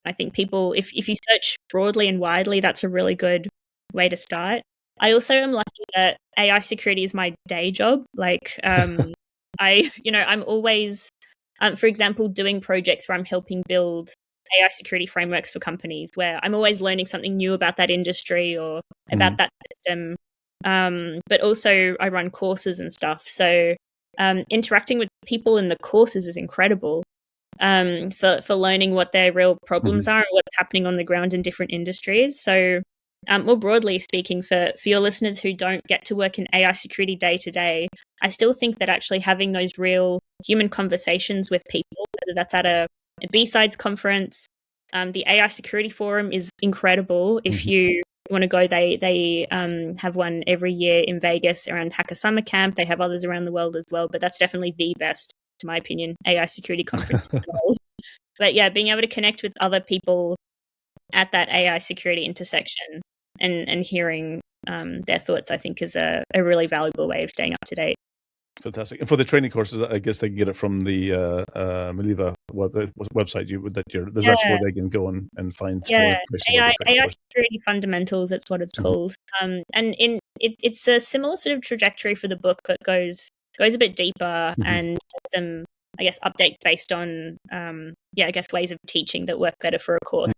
I think people, if you search broadly and widely, that's a really good way to start. I also am lucky that AI security is my day job. Like, I'm always, for example, doing projects where I'm helping build AI security frameworks for companies, where I'm always learning something new about that industry or about that system. But also I run courses and stuff. So interacting with people in the courses is incredible. For learning what their real problems are and what's happening on the ground in different industries. So more broadly speaking, for your listeners who don't get to work in AI security day to day, I still think that actually having those real human conversations with people, whether that's at a B-Sides conference, the AI security forum is incredible. If you want to go, they have one every year in Vegas around Hacker Summer Camp. They have others around the world as well, but that's definitely the best, to my opinion, AI security conference in the world. But yeah, being able to connect with other people at that AI security intersection and hearing their thoughts, I think, is a really valuable way of staying up to date. Fantastic. And for the training courses, I guess they can get it from the Maliva website. That's where they can go and find. AI security fundamentals. It's what it's called. And it's a similar sort of trajectory for the book, but goes a bit deeper and some, I guess, updates based on I guess ways of teaching that work better for a course.